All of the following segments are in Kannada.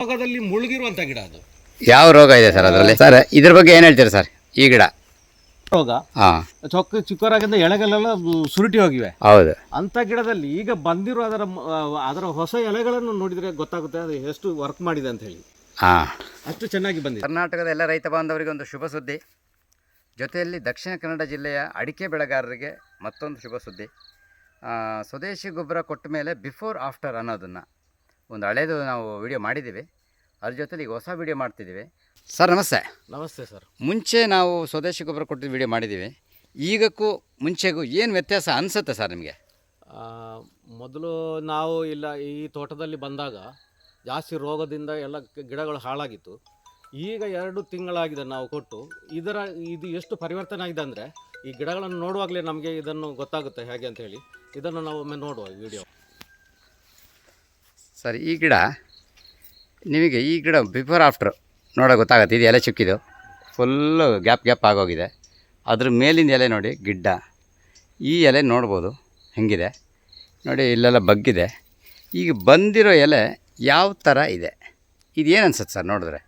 ರೋಗದಲ್ಲಿ ಮುಳುಗಿರುವಂತ ಗಿಡ ಅದು. ಯಾವ ರೋಗ ಇದೆ ಸರ್ ಅದರಲ್ಲಿ? ಸರ್ ಇದ್ರ ಬಗ್ಗೆ ಏನು ಹೇಳ್ತೀರಾ ಸರ್? ಈ ಗಿಡ ರೋಗ ಚಿಕ್ಕವರಾಗಿಂದ ಎಲೆಗಳೆಲ್ಲ ಸುರುಟಿ ಹೋಗಿವೆ. ಹೌದು. ಅಂತ ಗಿಡದಲ್ಲಿ ಈಗ ಬಂದಿರೋ ಅದರ ಹೊಸ ಎಲೆಗಳನ್ನು ನೋಡಿದ್ರೆ ಗೊತ್ತಾಗುತ್ತೆ ಅದು ಎಷ್ಟು ವರ್ಕ್ ಮಾಡಿದೆ ಅಂತ ಹೇಳಿ. ಅಷ್ಟು ಚೆನ್ನಾಗಿ ಬಂದಿದೆ. ಕರ್ನಾಟಕದ ಎಲ್ಲ ರೈತ ಬಾಂಧವರಿಗೆ ಒಂದು ಶುಭ ಸುದ್ದಿ, ಜೊತೆಯಲ್ಲಿ ದಕ್ಷಿಣ ಕನ್ನಡ ಜಿಲ್ಲೆಯ ಅಡಿಕೆ ಬೆಳೆಗಾರರಿಗೆ ಮತ್ತೊಂದು ಶುಭ ಸುದ್ದಿ. ಸ್ವದೇಶಿ ಗೊಬ್ಬರ ಕೊಟ್ಟ ಮೇಲೆ ಬಿಫೋರ್ ಆಫ್ಟರ್ ಅನ್ನೋದನ್ನು ಒಂದು ಹಳೇದು ನಾವು ವಿಡಿಯೋ ಮಾಡಿದ್ದೀವಿ. ಅದ್ರ ಜೊತೆಲಿ ಈಗ ಹೊಸ ವಿಡಿಯೋ ಮಾಡ್ತಿದ್ದೀವಿ. ಸರ್ ನಮಸ್ತೆ. ನಮಸ್ತೆ ಸರ್. ಮುಂಚೆ ನಾವು ಸ್ವದೇಶಿ ಗೊಬ್ಬರ ಕೊಟ್ಟಿದ್ದು ವಿಡಿಯೋ ಮಾಡಿದ್ದೀವಿ. ಈಗಕ್ಕೂ ಮುಂಚೆಗೂ ಏನು ವ್ಯತ್ಯಾಸ ಅನಿಸುತ್ತೆ ಸರ್ ನಿಮಗೆ? ಮೊದಲು ನಾವು ಇಲ್ಲ ಈ ತೋಟದಲ್ಲಿ ಬಂದಾಗ ಜಾಸ್ತಿ ರೋಗದಿಂದ ಎಲ್ಲ ಗಿಡಗಳು ಹಾಳಾಗಿತ್ತು. ಈಗ 2 ತಿಂಗಳಾಗಿದೆ ನಾವು ಕೊಟ್ಟು. ಇದು ಎಷ್ಟು ಪರಿವರ್ತನೆ ಆಗಿದೆ ಅಂದರೆ ಈ ಗಿಡಗಳನ್ನು ನೋಡುವಾಗಲೇ ನಮಗೆ ಇದನ್ನು ಗೊತ್ತಾಗುತ್ತೆ ಹೇಗೆ ಅಂತ ಹೇಳಿ. ಇದನ್ನು ನಾವು ಒಮ್ಮೆ ನೋಡುವ ವಿಡಿಯೋ. ಸರ್ ಈ ಗಿಡ ನಿಮಗೆ ಈ ಗಿಡ ಬಿಫೋರ್ ಆಫ್ಟರ್ ನೋಡೋ ಗೊತ್ತಾಗುತ್ತೆ. ಇದು ಎಲೆ ಚುಕ್ಕಿದು ಫುಲ್ಲು ಗ್ಯಾಪ್ ಆಗೋಗಿದೆ. ಅದ್ರ ಮೇಲಿಂದ ಎಲೆ ನೋಡಿ ಗಿಡ್ಡ. ಈ ಎಲೆ ನೋಡ್ಬೋದು ಹೆಂಗಿದೆ ನೋಡಿ, ಇಲ್ಲೆಲ್ಲ ಬಗ್ಗಿದೆ. ಈಗ ಬಂದಿರೋ ಎಲೆ ಯಾವ ಥರ ಇದೆ, ಇದೇನು ಅನ್ಸುತ್ತೆ ಸರ್ ನೋಡಿದ್ರೆ?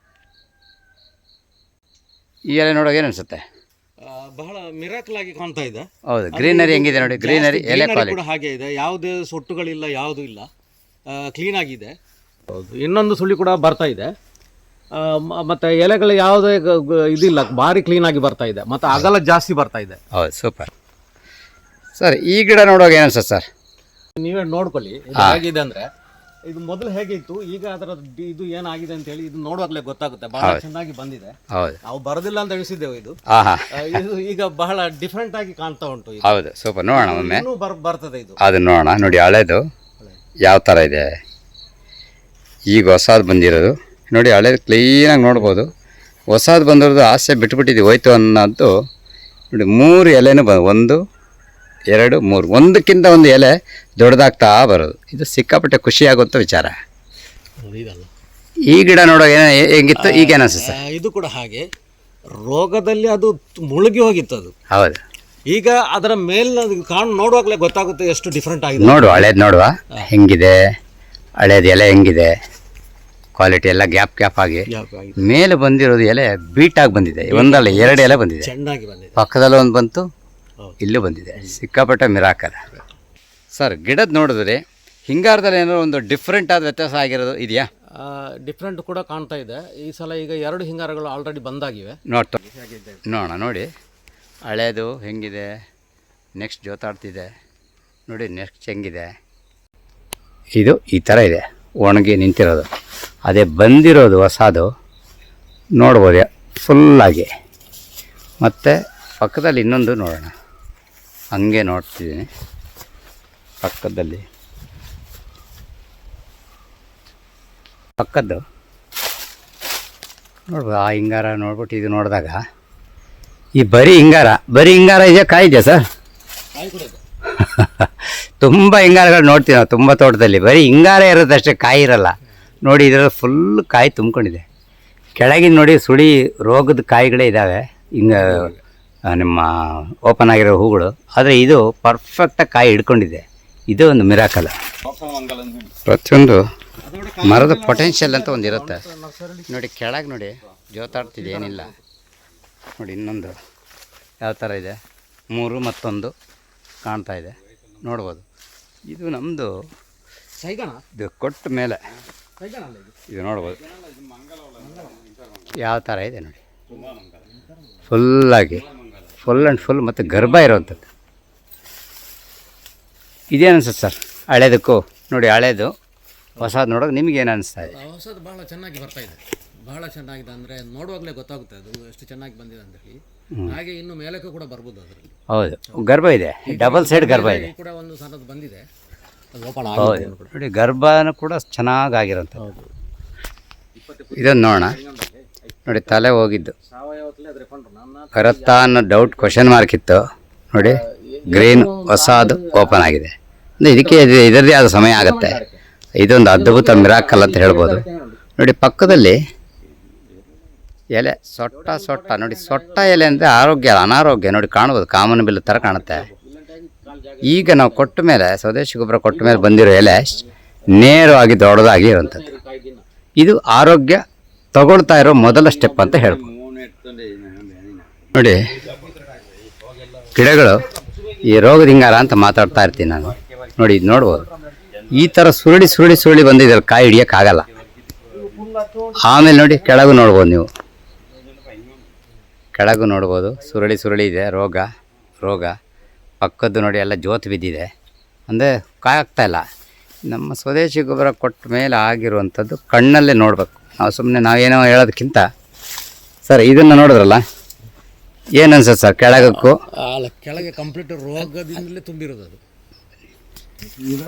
ಈ ಎಲೆ ನೋಡೋಕೆ ಏನು ಅನಿಸುತ್ತೆ? ಬಹಳ ಮಿರಾಕಲ್ ಆಗಿ ಕಾಣ್ತಾ ಇದೆ. ಹೌದು, ಗ್ರೀನರಿ ಹೆಂಗಿದೆ ನೋಡಿ, ಗ್ರೀನರಿ ಎಲೆ ಕ್ವಾಲಿಟಿ ಕೂಡ ಹಾಗೆ ಇದೆ. ಯಾವುದೇ ಸೊಟ್ಟುಗಳಿಲ್ಲ, ಯಾವುದೂ ಇಲ್ಲ, ಕ್ಲೀನ್ ಆಗಿದೆ. ಹೌದು, ಇನ್ನೊಂದು ಸುಳಿ ಕೂಡ ಬರ್ತಾ ಇದೆ. ಮತ್ತು ಎಲೆಗಳು ಯಾವುದೇ ಇದಿಲ್ಲ, ಭಾರಿ ಕ್ಲೀನ್ ಆಗಿ ಬರ್ತಾ ಇದೆ. ಮತ್ತು ಅಗಲ ಜಾಸ್ತಿ ಬರ್ತಾ ಇದೆ. ಹೌದು, ಸೂಪರ್ ಸರ್. ಈ ಗಿಡ ನೋಡುವಾಗ ಏನು ಅನ್ಸುತ್ತೆ ಸರ್? ನೀವೇ ನೋಡ್ಕೊಳ್ಳಿ ಹೇಗಿದೆ ಅಂದರೆ. ಇದು ಮೊದಲು ಹೇಗೆ ಇತ್ತು, ಈಗ ಅದರ ಇದು ಏನಾಗಿದೆ ಅಂತ ಹೇಳಿ ಇದು ನೋಡುವಾಗಲೇ ಗೊತ್ತಾಗುತ್ತೆ. ಬಹಳ ಚೆನ್ನಾಗಿ ಬಂದಿದೆ. ನಾವು ಬರೋದಿಲ್ಲ ಅಂತ ಎಣಿಸಿದ್ದೇವೆ. ಇದು ಈಗ ಬಹಳ ಡಿಫ್ರೆಂಟ್ ಆಗಿ ಕಾಣ್ತಾ ಉಂಟು. ಹೌದು, ಸೂಪರ್. ನೋಡೋಣ ಒಮ್ಮೆ ಬರ್ತದೆ ಇದು. ಅದು ನೋಡೋಣ. ನೋಡಿ ಹಳೇದು ಯಾವ ಥರ ಇದೆ, ಈಗ ಹೊಸದು ಬಂದಿರೋದು ನೋಡಿ. ಹಳೇದು ಕ್ಲೀನಾಗಿ ನೋಡ್ಬೋದು. ಹೊಸದು ಬಂದಿರೋದು ಆಸೆ ಬಿಟ್ಬಿಟ್ಟಿದ್ದೀವಿ ಹೋಯ್ತು ಅನ್ನೋದು ನೋಡಿ. 3 ಎಲೆನೂ 1 2 3 ಒಂದಕ್ಕಿಂತ ಒಂದು ಎಲೆ ದೊಡ್ಡದಾಗ್ತಾ ಬರೋದು. ಇದು ಸಿಕ್ಕಾಪಟ್ಟೆ ಖುಷಿಯಾಗುವಂಥ ವಿಚಾರ. ಈ ಗಿಡ ನೋಡೋ ಹೆಂಗಿತ್ತು, ಈಗೇನು ಅನಿಸುತ್ತೆ? ಇದು ಕೂಡ ಹಾಗೆ ರೋಗದಲ್ಲಿ ಅದು ಮುಳುಗಿ ಹೋಗಿತ್ತು ಅದು. ಹೌದು. ಈಗ ಅದರ ಮೇಲಿನ ನೋಡುವಾಗಲೇ ಗೊತ್ತಾಗುತ್ತೆ ಎಷ್ಟು ಡಿಫ್ರೆಂಟ್ ಆಗಿದೆ. ನೋಡುವ, ಹಳೇದು ನೋಡುವ ಹೆಂಗಿದೆ, ಹಳೇದು ಎಲೆ ಹೆಂಗಿದೆ, ಕ್ವಾಲಿಟಿ ಎಲ್ಲ ಗ್ಯಾಪ್ ಆಗಿ ಮೇಲೆ ಬಂದಿರೋದು ಎಲೆ ಬೀಟಾಗಿ ಬಂದಿದೆ. ಒಂದಲ್ಲ 2 ಎಲೆ ಬಂದಿದೆ, ಚೆನ್ನಾಗಿ ಬಂದಿದೆ. ಪಕ್ಕದಲ್ಲೂ ಒಂದು ಬಂತು, ಇಲ್ಲೂ ಬಂದಿದೆ. ಸಿಕ್ಕಾಪಟ್ಟೆ ಮಿರಾಕಲ್ ಸರ್. ಗಿಡದ ನೋಡಿದ್ರೆ ಹಿಂಗಾರದಲ್ಲಿ ಏನೋ ಒಂದು ಡಿಫ್ರೆಂಟ್ ಆದ ವ್ಯತ್ಯಾಸ ಆಗಿರೋದು ಇದೆಯಾ? ಡಿಫ್ರೆಂಟ್ ಕೂಡ ಕಾಣ್ತಾ ಇದೆ. ಈ ಸಲ ಈಗ 2 ಹಿಂಗಾರಗಳು ಆಲ್ರೆಡಿ ಬಂದಾಗಿವೆ. ನೋಡೋಣ ನೋಡಿ ಹಳೇದು ಹೆಂಗಿದೆ, ನೆಕ್ಸ್ಟ್ ಜೋತಾಡ್ತಿದೆ ನೋಡಿ, ನೆಕ್ಸ್ಟ್ ಹೆಂಗಿದೆ. ಇದು ಈ ಥರ ಇದೆ, ಒಣಗಿ ನಿಂತಿರೋದು. ಅದೇ ಬಂದಿರೋದು ಹೊಸದು ನೋಡ್ಬೋದು ಫುಲ್ಲಾಗಿ. ಮತ್ತು ಪಕ್ಕದಲ್ಲಿ ಇನ್ನೊಂದು ನೋಡೋಣ, ಹಂಗೆ ನೋಡ್ತಿದ್ದೀನಿ ಪಕ್ಕದ್ದು ನೋಡ್ಬೋದು. ಆ ಹಿಂಗಾರ ನೋಡ್ಬಿಟ್ಟು ಇದು ನೋಡಿದಾಗ ಈ ಬರೀ ಹಿಂಗಾರ ಇದೆಯಾ, ಕಾಯಿ ಇದೆಯಾ ಸರ್? ತುಂಬ ಹಿಂಗಾರಗಳು ನೋಡ್ತೀವಿ ನಾವು ತುಂಬ ತೋಟದಲ್ಲಿ. ಬರೀ ಹಿಂಗಾರ ಇರೋದಷ್ಟೇ, ಕಾಯಿ ಇರಲ್ಲ ನೋಡಿ. ಇದರಲ್ಲಿ ಫುಲ್ ಕಾಯಿ ತುಂಬ್ಕೊಂಡಿದೆ. ಕೆಳಗಿನ ನೋಡಿ ಸುಳಿ ರೋಗದ ಕಾಯಿಗಳೇ ಇದ್ದಾವೆ, ಹಿಂಗೆ ನಿಮ್ಮ ಓಪನ್ ಆಗಿರೋ ಹೂಗಳು. ಆದರೆ ಇದು ಪರ್ಫೆಕ್ಟಾಗಿ ಕಾಯಿ ಹಿಡ್ಕೊಂಡಿದೆ. ಇದು ಒಂದು ಮಿರಾಕಲ್. ಪ್ರತಿಯೊಂದು ಮರದ ಪೊಟೆನ್ಷಿಯಲ್ ಅಂತ ಒಂದು ಇರುತ್ತೆ ನೋಡಿ. ಕೆಳಗೆ ನೋಡಿ ಜೋತಾಡ್ತಿದೆ, ಏನಿಲ್ಲ ನೋಡಿ. ಇನ್ನೊಂದು ಯಾವ ಥರ ಇದೆ, 3 ಮತ್ತೊಂದು ಕಾಣ್ತಾ ಇದೆ ನೋಡ್ಬೋದು. ಇದು ನಮ್ಮದು ಇದು ಕೊಟ್ಟ ಮೇಲೆ ಇದು ನೋಡ್ಬೋದು ಯಾವ ಥರ ಇದೆ ನೋಡಿ. ಫುಲ್ಲಾಗಿ ಫುಲ್ ಆ್ಯಂಡ್ ಫುಲ್ ಮತ್ತು ಗರ್ಭ ಇರೋವಂಥದ್ದು. ಇದೇನು ಅನ್ಸುತ್ತೆ ಸರ್ ಹಳೇದಕ್ಕೂ? ನೋಡಿ ಹಳೇದು ಹೊಸದು ನೋಡೋಕೆ ನಿಮ್ಗೆ ಏನು ಅನಿಸ್ತಾ ಇದೆ? ಹೊಸದು ಭಾಳ ಚೆನ್ನಾಗಿ ಬರ್ತಾ ಇದೆ, ಭಾಳ ಚೆನ್ನಾಗಿದೆ. ಅಂದರೆ ನೋಡುವಾಗಲೇ ಗೊತ್ತಾಗುತ್ತೆ ಅದು ಎಷ್ಟು ಚೆನ್ನಾಗಿ ಬಂದಿದೆ ಅಂತ ಹೇಳಿ. ಹಾಗೆ ಇನ್ನು ಮೇಲಕ್ಕೂ ಕೂಡ ಬರ್ಬೋದು ಅದರಲ್ಲಿ. ಹೌದು, ಗರ್ಭ ಇದೆ, ಡಬಲ್ ಸೈಡ್ ಗರ್ಭ ಇದೆ ಕೂಡ. ಒಂದು ಸಣ್ಣದು ಬಂದಿದೆ, ಹೌದು ನೋಡಿ. ಗರ್ಭನೂ ಕೂಡ ಚೆನ್ನಾಗಾಗಿರೋಂಥದ್ದು. ಇದನ್ನು ನೋಡೋಣ ನೋಡಿ. ತಲೆ ಹೋಗಿದ್ದು ಬರುತ್ತಾ ಅನ್ನೋ ಡೌಟ್, ಕ್ವಶನ್ ಮಾರ್ಕ್ ಇತ್ತು ನೋಡಿ. ಗ್ರೀನ್ ಹೊಸದು ಓಪನ್ ಆಗಿದೆ. ಇದಕ್ಕೆ ಇದರದೇ ಆದ ಸಮಯ ಆಗುತ್ತೆ. ಇದೊಂದು ಅದ್ಭುತ ಮಿರಾಕಲ್ ಅಂತ ಹೇಳ್ಬೋದು ನೋಡಿ. ಪಕ್ಕದಲ್ಲಿ ಎಲೆ ಸೊಟ್ಟ ನೋಡಿ. ಸೊಟ್ಟ ಎಲೆ ಅಂದರೆ ಆರೋಗ್ಯ ಅನಾರೋಗ್ಯ ನೋಡಿ, ಕಾಣ್ಬೋದು. ಕಾಮನ್ ಬಿಲ್ ಥರ ಕಾಣುತ್ತೆ. ಈಗ ನಾವು ಕೊಟ್ಟ ಮೇಲೆ, ಸ್ವದೇಶಿ ಗೊಬ್ಬರ ಕೊಟ್ಟ ಮೇಲೆ ಬಂದಿರೋ ಎಲೆ ನೇರವಾಗಿ ದೊಡ್ಡದಾಗಿ ಇರೋಂಥದ್ದು. ಇದು ಆರೋಗ್ಯ ತಗೊಳ್ತಾ ಇರೋ ಮೊದಲ ಸ್ಟೆಪ್ ಅಂತ ಹೇಳ್ಬೋದು. ನೋಡಿ ಗಿಡಗಳು ಈ ರೋಗದ ಹಿಂಗಾರ ಅಂತ ಮಾತಾಡ್ತಾ ಇರ್ತೀನಿ ನಾನು. ನೋಡಿ ಇದು ನೋಡ್ಬೋದು, ಈ ಥರ ಸುರುಳಿ ಬಂದಿದ್ದಲ್ಲಿ ಕಾಯಿ ಹಿಡಿಯೋಕ್ಕಾಗಲ್ಲ. ಆಮೇಲೆ ನೋಡಿ ಕೆಳಗೂ ನೋಡ್ಬೋದು, ನೀವು ಕೆಳಗೂ ನೋಡ್ಬೋದು ಸುರುಳಿ ಇದೆ. ರೋಗ ಪಕ್ಕದ್ದು ನೋಡಿ ಎಲ್ಲ ಜೋತು ಬಿದ್ದಿದೆ, ಅಂದರೆ ಕಾಯಿ ಆಗ್ತಾಯಿಲ್ಲ. ನಮ್ಮ ಸ್ವದೇಶಿ ಗೊಬ್ಬರ ಕೊಟ್ಟ ಮೇಲೆ ಆಗಿರುವಂಥದ್ದು ಕಣ್ಣಲ್ಲೇ ನೋಡಬೇಕು. ನಾವೇನೋ ಹೇಳೋದಕ್ಕಿಂತ ಸರ್ ಇದನ್ನು ನೋಡಿದ್ರಲ್ಲ, ಏನು ಅನ್ಸುತ್ತೆ ಸರ್ ಕೆಳಗಕ್ಕೂ? ಕೆಳಗೆ ಕಂಪ್ಲೀಟ್ ರೋಗದಿಂದಲೇ ತುಂಬಿರೋದು ಅದು.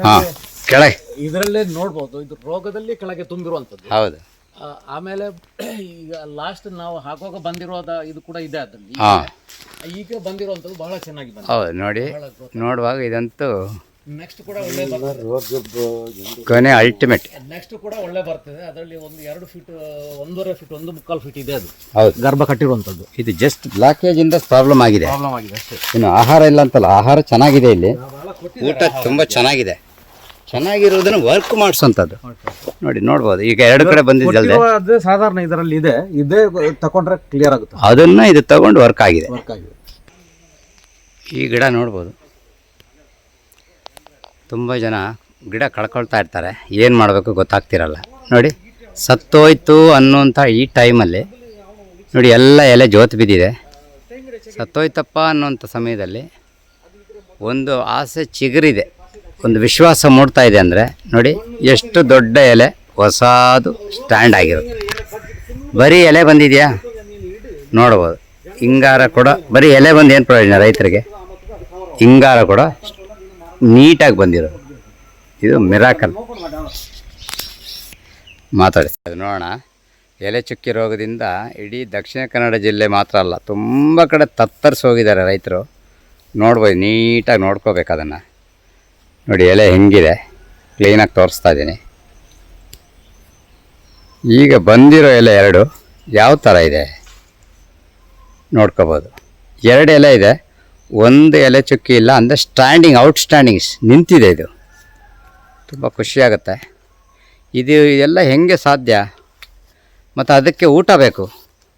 ಹಾಂ, ಕೆಳಗೆ ಇದರಲ್ಲೇ ನೋಡ್ಬೋದು, ಇದು ರೋಗದಲ್ಲಿ ಕೆಳಗೆ ತುಂಬಿರುವಂಥದ್ದು. ಹೌದು. ಆಮೇಲೆ ಈಗ ಲಾಸ್ಟ್ ನಾವು ಹಾಕುವಾಗ ಬಂದಿರೋದ ಇದು ಕೂಡ ಇದೆ ಅದರಲ್ಲಿ. ಹಾಂ, ಈಗ ಬಂದಿರುವಂಥದ್ದು ಬಹಳ ಚೆನ್ನಾಗಿ ಬಂದಿದೆ. ಹೌದು. ನೋಡಿ ನೋಡುವಾಗ ಇದಂತೂ ನೆಕ್ಸ್ಟ್ ಕೂಡ ಒಳ್ಳೆ ಕೊನೆ ಅಲ್ಟಿಮೇಟ್. ನೆಕ್ಸ್ಟ್ ಕೂಡ ಒಳ್ಳೆ ಬರ್ತದೆ. ಅದರಲ್ಲಿ ಒಂದು 2 ಫೀಟ್ 1.5 ಫೀಟ್ 1.25 ಫೀಟ್ ಇದೆ ಅದು. ಹೌದು, ಗರ್ಭ ಕಟ್ಟಿರುವಂಥದ್ದು. ಇದು ಜಸ್ಟ್ ಬ್ಲಾಕೇಜ್ ಇಂದ ಪ್ರಾಬ್ಲಮ್ ಆಗಿದೆ ಅಷ್ಟೇ. ಇನ್ನು ಆಹಾರ ಇಲ್ಲ ಅಂತಲ್ಲ, ಆಹಾರ ಚೆನ್ನಾಗಿದೆ, ಇಲ್ಲಿ ಊಟ ತುಂಬ ಚೆನ್ನಾಗಿದೆ. ಚೆನ್ನಾಗಿರೋದನ್ನು ವರ್ಕ್ ಮಾಡಿಸೋಂಥದ್ದು ನೋಡಿ ನೋಡ್ಬೋದು. ಈಗ 2 ಕಡೆ ಬಂದಿದ್ದಲ್ದೆ ಅದೇ ಸಾಧಾರಣ ಇದರಲ್ಲಿ ಇದೆ, ಇದೇ ತಗೊಂಡ್ರೆ ಕ್ಲಿಯರ್ ಆಗುತ್ತೆ. ಅದನ್ನು ಇದು ತಗೊಂಡು ವರ್ಕ್ ಆಗಿದೆ. ಆಗಿದೆ. ಈ ಗಿಡ ನೋಡ್ಬೋದು, ತುಂಬ ಜನ ಗಿಡ ಕಳ್ಕೊಳ್ತಾ ಇರ್ತಾರೆ, ಏನು ಮಾಡಬೇಕು ಗೊತ್ತಾಗ್ತಿರಲ್ಲ. ನೋಡಿ ಸತ್ತೋಯ್ತು ಅನ್ನೋಂಥ ಈ ಟೈಮಲ್ಲಿ ನೋಡಿ ಎಲ್ಲ ಎಲೆ ಜೋತು ಬಿದ್ದಿದೆ. ಸತ್ತೋಯ್ತಪ್ಪ ಅನ್ನೋಂಥ ಸಮಯದಲ್ಲಿ ಒಂದು ಆಸೆ ಚಿಗುರಿದೆ, ಒಂದು ವಿಶ್ವಾಸ ಮೂಡ್ತಾ ಇದೆ. ಅಂದರೆ ನೋಡಿ ಎಷ್ಟು ದೊಡ್ಡ ಎಲೆ ಹೊಸದು ಸ್ಟ್ಯಾಂಡ್ ಆಗಿರುತ್ತೆ. ಬರೀ ಎಲೆ ಬಂದಿದೆಯಾ ನೋಡ್ಬೋದು. ಹಿಂಗಾರ ಕೂಡ ಬರೀ ಎಲೆ ಬಂದು ಏನು ಪ್ರಯೋಜನ ರೈತರಿಗೆ? ಹಿಂಗಾರ ಕೂಡ ನೀಟಾಗಿ ಬಂದಿರೋದು, ಇದು ಮಿರಾಕಲ್. ಮಾತಾಡಿ ಅದು ನೋಡೋಣ. ಎಲೆ ಚುಕ್ಕಿ ರೋಗದಿಂದ ಇಡೀ ದಕ್ಷಿಣ ಕನ್ನಡ ಜಿಲ್ಲೆ ಮಾತ್ರ ಅಲ್ಲ, ತುಂಬ ಕಡೆ ತತ್ತರಿಸಿ ಹೋಗಿದ್ದಾರೆ ರೈತರು. ನೋಡ್ಬೋದು, ನೀಟಾಗಿ ನೋಡ್ಕೋಬೇಕು ಅದನ್ನು. ನೋಡಿ ಎಲೆ ಹೆಂಗಿದೆ, ಕ್ಲೀನಾಗಿ ತೋರಿಸ್ತಾ ಇದ್ದೀನಿ. ಈಗ ಬಂದಿರೋ ಎಲೆ 2 ಯಾವ ಥರ ಇದೆ ನೋಡ್ಕೋಬೋದು. 2 ಎಲೆ ಇದೆ, 1 ಎಲೆ ಚುಕ್ಕಿ ಇಲ್ಲ. ಅಂದರೆ ಸ್ಟ್ಯಾಂಡಿಂಗ್ ಔಟ್ಸ್ಟ್ಯಾಂಡಿಂಗ್ ನಿಂತಿದೆ. ಇದು ತುಂಬ ಖುಷಿಯಾಗುತ್ತೆ. ಇದು ಎಲ್ಲ ಹೆಂಗೆ ಸಾಧ್ಯ? ಮತ್ತು ಅದಕ್ಕೆ ಊಟ ಬೇಕು.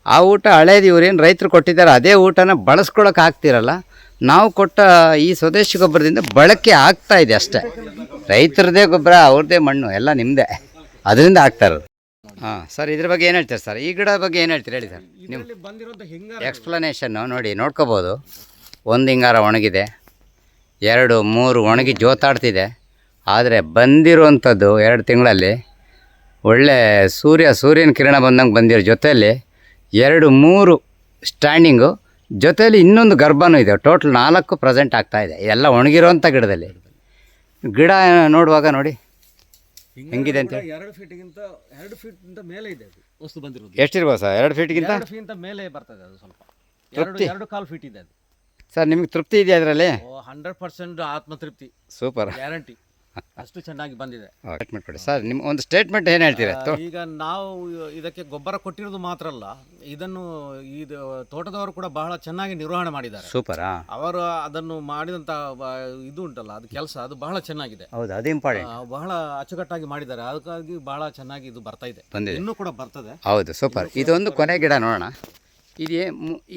ಆ ಊಟ ಹಳೇದು ಇವ್ರೇನು ರೈತರು ಕೊಟ್ಟಿದ್ದಾರೆ, ಅದೇ ಊಟನ ಬಳಸ್ಕೊಳಕ್ಕೆ ಆಗ್ತಿರಲ್ಲ. ನಾವು ಕೊಟ್ಟ ಈ ಸ್ವದೇಶಿ ಗೊಬ್ಬರದಿಂದ ಬಳಕೆ ಆಗ್ತಾ ಇದೆ ಅಷ್ಟೇ. ರೈತರದೇ ಗೊಬ್ಬರ, ಅವ್ರದ್ದೇ ಮಣ್ಣು, ಎಲ್ಲ ನಿಮ್ಮದೇ, ಅದರಿಂದ ಆಗ್ತಾ ಇರೋದು. ಹಾಂ ಸರ್, ಇದ್ರ ಬಗ್ಗೆ ಏನು ಹೇಳ್ತೀರಿ ಸರ್? ಈ ಗಿಡ ಬಗ್ಗೆ ಏನು ಹೇಳ್ತೀರಿ ಹೇಳಿ ಸರ್? ನಿಮ್ಮ ಎಕ್ಸ್ಪ್ಲನೇಷನ್ನು ನೋಡಿ ನೋಡ್ಕೋಬೋದು. 1 ಹಿಂಗಾರ ಒಣಗಿದೆ, 2 3 ಒಣಗಿ ಜೋತಾಡ್ತಿದೆ. ಆದರೆ ಬಂದಿರುವಂಥದ್ದು 2 ತಿಂಗಳಲ್ಲಿ ಒಳ್ಳೆ ಸೂರ್ಯನ ಕಿರಣ ಬಂದಂಗೆ ಬಂದಿರೋ ಜೊತೆಯಲ್ಲಿ 2 3 ಸ್ಟ್ಯಾಂಡಿಂಗು, ಜೊತೆಯಲ್ಲಿ ಇನ್ನೊಂದು ಗರ್ಭನೂ ಇದೆ. ಟೋಟಲ್ 4 ಪ್ರೆಸೆಂಟ್ ಆಗ್ತಾಯಿದೆ, ಎಲ್ಲ ಒಣಗಿರೋಂಥ ಗಿಡದಲ್ಲಿ. ಗಿಡ ನೋಡುವಾಗ ನೋಡಿ ಹೆಂಗಿದೆ ಅಂತ. 2 ಫೀಟ್ಗಿಂತ 2 ಫೀಟ್ ಮೇಲೆ ಇದೆ ಅದು ವಸ್ತು ಬಂದಿರೋದು. ಎಷ್ಟಿರ್ಬೋದು ಸರ್? 2 ಫೀಟ್ಗಿಂತ 2 ಫೀಟ್ ಮೇಲೆ ಬರ್ತದೆ ಅದು. ಸ್ವಲ್ಪ 2.25 ಫೀಟ್ ಇದೆ ಅದು. ಸರ್ ನಿಮಗೆ ತೃಪ್ತಿ ಇದೆಯಾ ಅದರಲ್ಲಿ? 100% ಆತ್ಮತೃಪ್ತಿ, ಸೂಪರ್, ಗ್ಯಾರಂಟಿ. ಅಷ್ಟು ಚೆನ್ನಾಗಿ ಬಂದಿದೆ. ಮಾಡಿಕೊಡಿ ಸರ್, ನಿಮ್ಮ ಒಂದು ಸ್ಟೇಟ್ಮೆಂಟ್ ಏನು ಹೇಳ್ತೀರಾ? ಈಗ ನಾವು ಇದಕ್ಕೆ ಗೊಬ್ಬರ ಕೊಟ್ಟಿರೋದು ಮಾತ್ರ ಅಲ್ಲ, ಇದನ್ನು ಇದು ತೋಟದವರು ಕೂಡ ಬಹಳ ಚೆನ್ನಾಗಿ ನಿರ್ವಹಣೆ ಮಾಡಿದ್ದಾರೆ. ಸೂಪರ್. ಅವರು ಅದನ್ನು ಮಾಡಿದಂಥ ಇದು ಉಂಟಲ್ಲ, ಅದು ಕೆಲಸ ಅದು ಬಹಳ ಚೆನ್ನಾಗಿದೆ. ಹೌದು, ಅದು ಇಂಪಾರ್ಟೆಂಟ್. ಬಹಳ ಅಚ್ಚುಕಟ್ಟಾಗಿ ಮಾಡಿದ್ದಾರೆ, ಅದಕ್ಕಾಗಿ ಬಹಳ ಚೆನ್ನಾಗಿ ಇದು ಬರ್ತಾ ಇದೆ, ಬಂದಿದೆ, ಇನ್ನೂ ಕೂಡ ಬರ್ತದೆ. ಹೌದು, ಸೂಪರ್. ಇದೊಂದು ಕೊನೆ ಗಿಡ ನೋಡೋಣ. ಇದೇ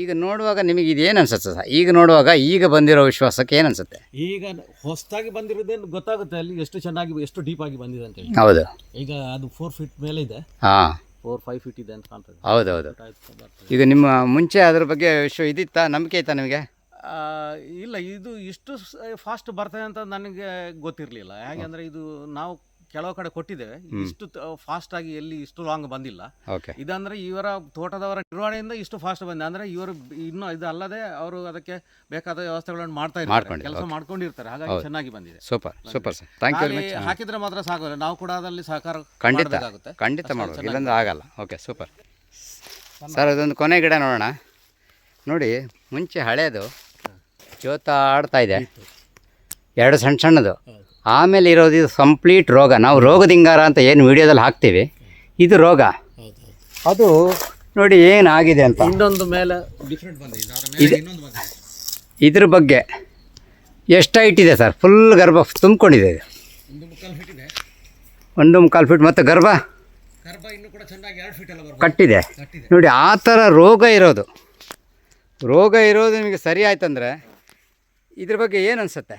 ಈಗ ನೋಡುವಾಗ ನಿಮಗೆ ಇದೇನು ಅನ್ಸುತ್ತೆ ಸರ್? ಈಗ ನೋಡುವಾಗ ಈಗ ಬಂದಿರೋ ವಿಶ್ವಾಸಕ್ಕೆ ಏನು ಅನ್ಸುತ್ತೆ? ಈಗ ಹೊಸದಾಗಿ ಬಂದಿರೋದೇನು ಗೊತ್ತಾಗುತ್ತೆ ಅಲ್ಲಿ ಎಷ್ಟು ಚೆನ್ನಾಗಿ, ಎಷ್ಟು ಡೀಪ್ ಆಗಿ ಬಂದಿದೆ ಅಂತ ಹೇಳಿ. ಹೌದು, ಈಗ ಅದು 4 ಫೀಟ್ ಮೇಲೆ ಇದೆ. ಹಾಂ, 4-5 ಫೀಟ್ ಇದೆ ಅಂತ ಕಾಣ್ತದೆ. ಹೌದೌದು. ಈಗ ನಿಮ್ಮ ಮುಂಚೆ ಅದ್ರ ಬಗ್ಗೆ ಇದಿತ್ತಾ, ನಂಬಿಕೆ ಇತ್ತಾ ನಿಮಗೆ? ಇಲ್ಲ, ಇದು ಇಷ್ಟು ಫಾಸ್ಟ್ ಬರ್ತದೆ ಅಂತ ನನಗೆ ಗೊತ್ತಿರಲಿಲ್ಲ. ಹೇಗೆಂದರೆ ಇದು ನಾವು ಕೆಲವು ಕಡೆ ಕೊಟ್ಟಿದ್ದೇವೆ, ಇಷ್ಟು ಫಾಸ್ಟ್ ಆಗಿ ಎಲ್ಲಿ ಇಷ್ಟು ಲಾಂಗ್ ಬಂದಿಲ್ಲ. ಓಕೆ, ಇದಂದ್ರೆ ಇವರ ತೋಟದವರ ನಿರ್ವಹಣೆಯಿಂದ ಇಷ್ಟು ಫಾಸ್ಟ್ ಬಂದಿದೆ. ಅಂದ್ರೆ ಇವರು ಇನ್ನು ಇದು ಅಲ್ಲದೆ ಅವರು ಅದಕ್ಕೆ ಬೇಕಾದ ವ್ಯವಸ್ಥೆಗಳನ್ನು ಮಾಡ್ತಾ ಇರ್ತಾರೆ, ಕೆಲಸ ಮಾಡ್ಕೊಂಡಿರ್ತಾರೆ, ಹಾಗಾಗಿ ಚೆನ್ನಾಗಿ ಬಂದಿದೆ. Super super sir, thank you. ಹಾಕಿದ್ರೆ ಮಾತ್ರ ಸಾಕು, ನಾವು ಕೂಡ ಅದರಲ್ಲಿ ಸಹಕಾರ ಖಂಡಿತ ಮಾಡಬೇಕು, ಇಲ್ಲಂದ್ರೆ ಆಗಲ್ಲ. Okay, super sir. ಅದೊಂದು ಕೊನೆ ಗಿಡ ನೋಡೋಣ. ನೋಡಿ, ಮುಂಚೆ ಹಳೇದು ಜೋತಾಡ್ತಾ ಇದೆ, 2 ಸಣ್ಣದು. ಆಮೇಲೆ ಇರೋದು ಇದು ಕಂಪ್ಲೀಟ್ ರೋಗ. ನಾವು ರೋಗದ ಹಿಂಗಾರ ಅಂತ ಏನು ವಿಡಿಯೋದಲ್ಲಿ ಹಾಕ್ತೀವಿ, ಇದು ರೋಗ. ಅದು ನೋಡಿ ಏನಾಗಿದೆ ಅಂತ. ಇನ್ನೊಂದು ಮೇಲೆ ಡಿಫ್ರೆಂಟ್ ಬಂದಿದೆ. ಇದ್ರ ಬಗ್ಗೆ ಎಷ್ಟು ಹೈಟ್ ಇದೆ ಸರ್? ಫುಲ್ ಗರ್ಭ ತುಂಬಿಕೊಂಡಿದೆ. 1.25 ಫೀಟ್ ಇದೆ. 1.25 ಫೀಟ್ ಮತ್ತು ಗರ್ಭ ಗರ್ಭ ಇನ್ನೂ ಕೂಡ ಚೆನ್ನಾಗಿ 2 ಫೀಟ್ ಎಲ್ಲ ಬರ್ಬೋದು. ಕಟ್ಟಿದೆ ನೋಡಿ, ಆ ಥರ ರೋಗ ಇರೋದು ನಿಮಗೆ ಸರಿ ಆಯ್ತಂದರೆ ಇದ್ರ ಬಗ್ಗೆ ಏನು ಅನಿಸುತ್ತೆ?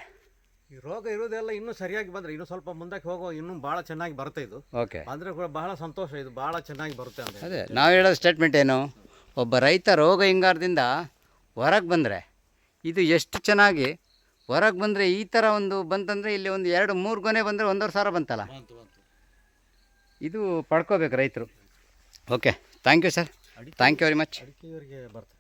ಈ ರೋಗ ಇರೋದೆಲ್ಲ ಇನ್ನೂ ಸರಿಯಾಗಿ ಬಂದರೆ ಇನ್ನೂ ಸ್ವಲ್ಪ ಮುಂದಕ್ಕೆ ಹೋಗೋ ಇನ್ನೂ ಭಾಳ ಚೆನ್ನಾಗಿ ಬರುತ್ತೆ ಇದು. ಓಕೆ, ಅಂದರೆ ಕೂಡ ಬಹಳ ಸಂತೋಷ, ಇದು ಭಾಳ ಚೆನ್ನಾಗಿ ಬರುತ್ತೆ ಅಂತ. ಅದೇ ನಾವು ಹೇಳೋ ಸ್ಟೇಟ್ಮೆಂಟ್ ಏನು, ಒಬ್ಬ ರೈತ ರೋಗ ಹಿಂಗಾರದಿಂದ ಹೊರಗೆ ಬಂದರೆ ಇದು ಎಷ್ಟು ಚೆನ್ನಾಗಿ ಹೊರಗೆ ಬಂದರೆ, ಈ ಥರ ಒಂದು ಬಂತಂದರೆ ಇಲ್ಲಿ ಒಂದು 2-3 ಗೊನೆ ಬಂದರೆ 1,500 ಬಂತಲ್ಲ, ಇದು ಪಡ್ಕೋಬೇಕು ರೈತರು. Okay, thank you sir, thank you very much. ಅಡಿಕೆ ಇವರಿಗೆ ಬರ್ತದೆ.